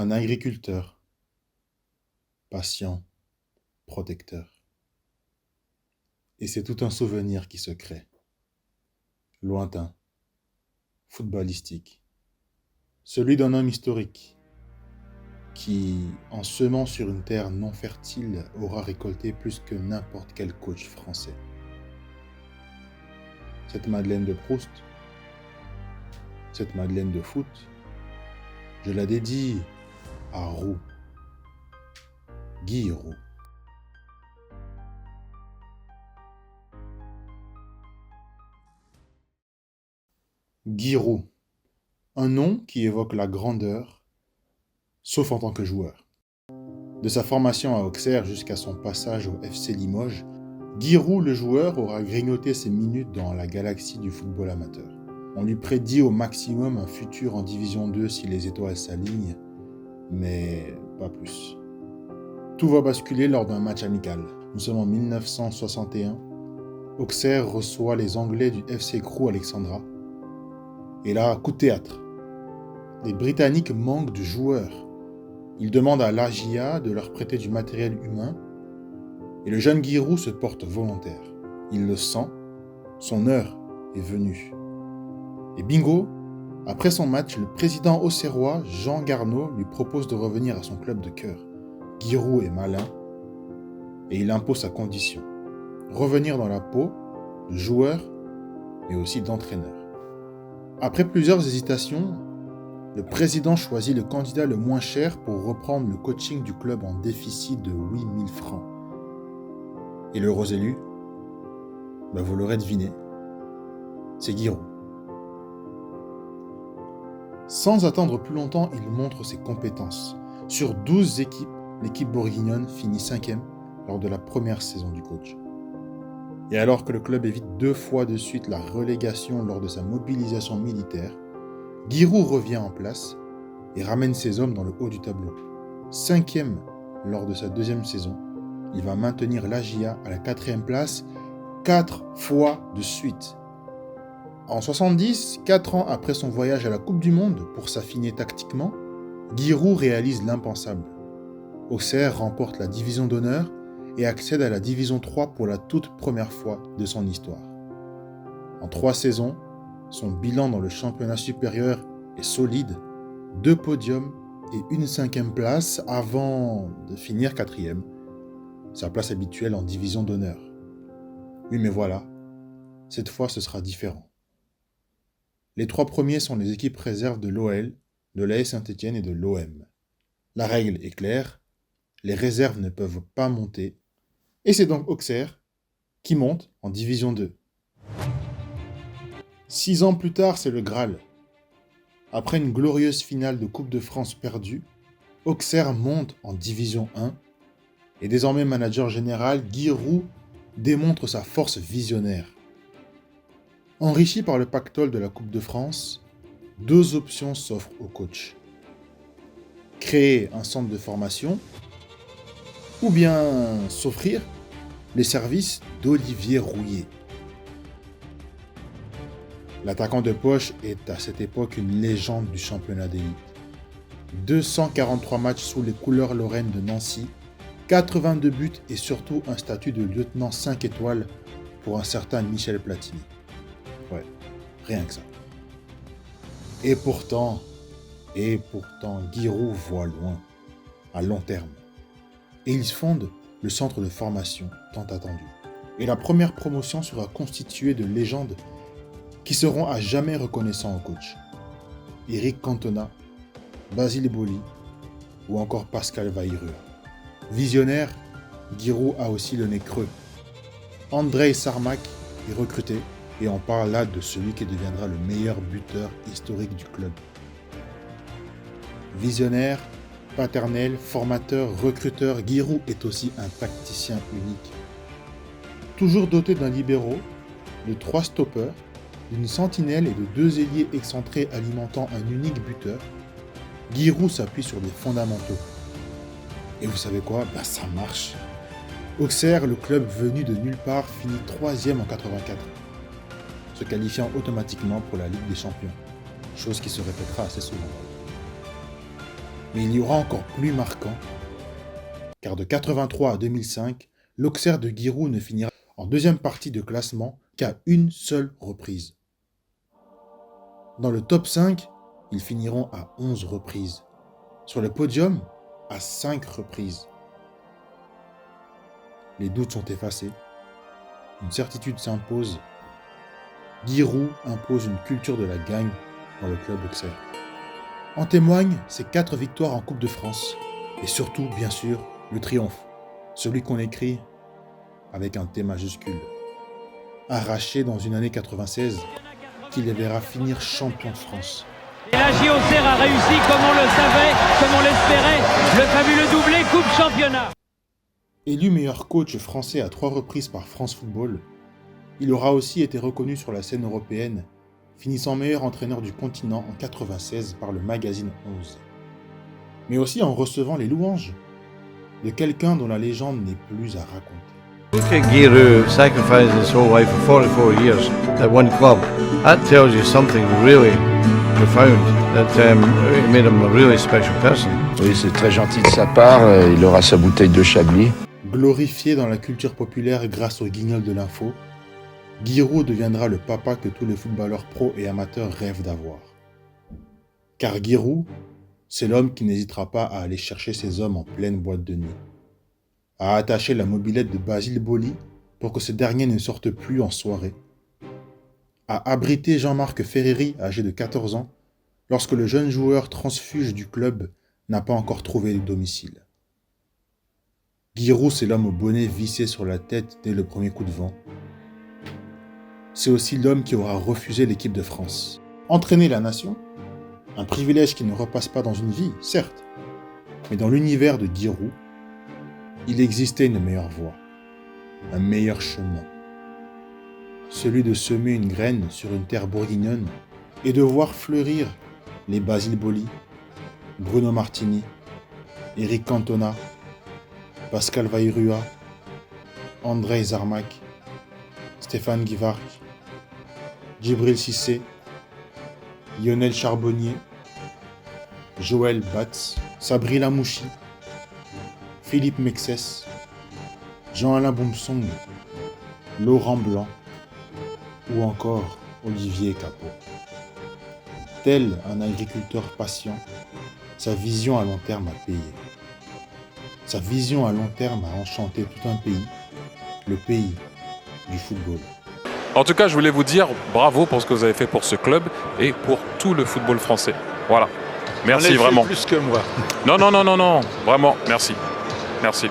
Un agriculteur, patient, protecteur. Et c'est tout un souvenir qui se crée, lointain, footballistique. Celui d'un homme historique qui, en semant sur une terre non fertile, aura récolté plus que n'importe quel coach français. Cette Madeleine de Proust, cette Madeleine de foot, je la dédie à Roux, Guy Roux. Guy Roux, un nom qui évoque la grandeur, sauf en tant que joueur. De sa formation à Auxerre jusqu'à son passage au FC Limoges, Guy Roux, le joueur, aura grignoté ses minutes dans la galaxie du football amateur. On lui prédit au maximum un futur en Division 2 si les étoiles s'alignent, mais pas plus. Tout va basculer lors d'un match amical. Nous sommes en 1961. Auxerre reçoit les Anglais du FC Crewe Alexandra. Et là, coup de théâtre. Les Britanniques manquent de joueurs. Ils demandent à l'AJA de leur prêter du matériel humain. Et le jeune Guy Roux se porte volontaire. Il le sent. Son heure est venue. Et bingo, après son match, le président auxerrois, Jean Garneau, lui propose de revenir à son club de cœur. Guy Roux est malin et il impose sa condition. Revenir dans la peau de joueur, mais aussi d'entraîneur. Après plusieurs hésitations, le président choisit le candidat le moins cher pour reprendre le coaching du club en déficit de 8000 francs. Et l'heureux élu, vous l'aurez deviné, c'est Guy Roux. Sans attendre plus longtemps, il montre ses compétences. Sur 12 équipes, l'équipe bourguignonne finit 5e lors de la première saison du coach. Et alors que le club évite 2 fois de suite la relégation lors de sa mobilisation militaire, Guy Roux revient en place et ramène ses hommes dans le haut du tableau. 5e lors de sa 2e saison, il va maintenir l'AJA à la 4e place 4 fois de suite. En 70, 4 ans après son voyage à la Coupe du Monde pour s'affiner tactiquement, Guy Roux réalise l'impensable. Auxerre remporte la division d'honneur et accède à la division 3 pour la toute première fois de son histoire. En 3 saisons, son bilan dans le championnat supérieur est solide, 2 podiums et une 5e place avant de finir 4e, sa place habituelle en division d'honneur. Oui, mais voilà, cette fois ce sera différent. Les 3 premiers sont les équipes réserves de l'OL, de l'AS Saint-Étienne et de l'OM. La règle est claire, les réserves ne peuvent pas monter, et c'est donc Auxerre qui monte en Division 2. 6 ans plus tard, c'est le Graal. Après une glorieuse finale de Coupe de France perdue, Auxerre monte en Division 1, et désormais manager général, Guy Roux démontre sa force visionnaire. Enrichi par le pactole de la Coupe de France, 2 options s'offrent au coach. Créer un centre de formation ou bien s'offrir les services d'Olivier Rouillet. L'attaquant de poche est à cette époque une légende du championnat d'élite. 243 matchs sous les couleurs lorraines de Nancy, 82 buts et surtout un statut de lieutenant 5 étoiles pour un certain Michel Platini. Ouais, rien que ça. Et pourtant, Guy Roux voit loin, à long terme. Et il fonde le centre de formation tant attendu. Et la première promotion sera constituée de légendes qui seront à jamais reconnaissants au coach. Eric Cantona, Basile Boli ou encore Pascal Vaillreur. Visionnaire, Guy Roux a aussi le nez creux. Andrei Sarmak est recruté et on parle là de celui qui deviendra le meilleur buteur historique du club. Visionnaire, paternel, formateur, recruteur, Guy Roux est aussi un tacticien unique. Toujours doté d'un libéro, de 3 stoppeurs, d'une sentinelle et de 2 ailiers excentrés alimentant un unique buteur, Guy Roux s'appuie sur des fondamentaux. Et vous savez quoi ? Ça marche. Auxerre, le club venu de nulle part, finit 3e en 84, se qualifiant automatiquement pour la Ligue des Champions, chose qui se répétera assez souvent. Mais il y aura encore plus marquant, car de 83 à 2005, l'Auxerre de Giroud ne finira en deuxième partie de classement qu'à une seule reprise. Dans le top 5, ils finiront à 11 reprises. Sur le podium, à 5 reprises. Les doutes sont effacés. Une certitude s'impose. Giroud impose une culture de la gagne dans le club Auxerre. En témoignent ses 4 victoires en Coupe de France. Et surtout, bien sûr, le triomphe. Celui qu'on écrit avec un T majuscule. Arraché dans une année 96 qui les verra finir champion de France. Et la JOCR a réussi comme on le savait, comme on l'espérait, le fabuleux doublé Coupe Championnat. Élu meilleur coach français à 3 reprises par France Football, il aura aussi été reconnu sur la scène européenne, finissant meilleur entraîneur du continent en 96 par le magazine 11. Mais aussi en recevant les louanges de quelqu'un dont la légende n'est plus à raconter. Look at Giroud sacrificing his whole life for 44 years at one club. That tells you something really profound, that it made him a really special person. Oui, c'est très gentil de sa part, il aura sa bouteille de Chablis. Glorifié dans la culture populaire grâce au guignol de l'info, Giroud deviendra le papa que tous les footballeurs pros et amateurs rêvent d'avoir. Car Giroud, c'est l'homme qui n'hésitera pas à aller chercher ses hommes en pleine boîte de nuit, à attacher la mobilette de Basile Boli pour que ce dernier ne sorte plus en soirée, à abriter Jean-Marc Ferreri, âgé de 14 ans, lorsque le jeune joueur transfuge du club n'a pas encore trouvé le domicile. Giroud, c'est l'homme au bonnet vissé sur la tête dès le premier coup de vent. C'est aussi l'homme qui aura refusé l'équipe de France. Entraîner la nation, un privilège qui ne repasse pas dans une vie, certes, mais dans l'univers de Giroud, il existait une meilleure voie, un meilleur chemin. Celui de semer une graine sur une terre bourguignonne et de voir fleurir les Basile Boli, Bruno Martini, Eric Cantona, Pascal Vairua, Andrei Zarmak, Stéphane Guivarch, Djibril Cissé, Lionel Charbonnier, Joël Batz, Sabri Lamouchi, Philippe Mexès, Jean-Alain Boumsong, Laurent Blanc ou encore Olivier Capot. Tel un agriculteur patient, sa vision à long terme a payé. Sa vision à long terme a enchanté tout un pays, le pays du football. En tout cas, je voulais vous dire bravo pour ce que vous avez fait pour ce club et pour tout le football français. Voilà. Merci vraiment. Plus que moi. Non, vraiment, merci. Merci.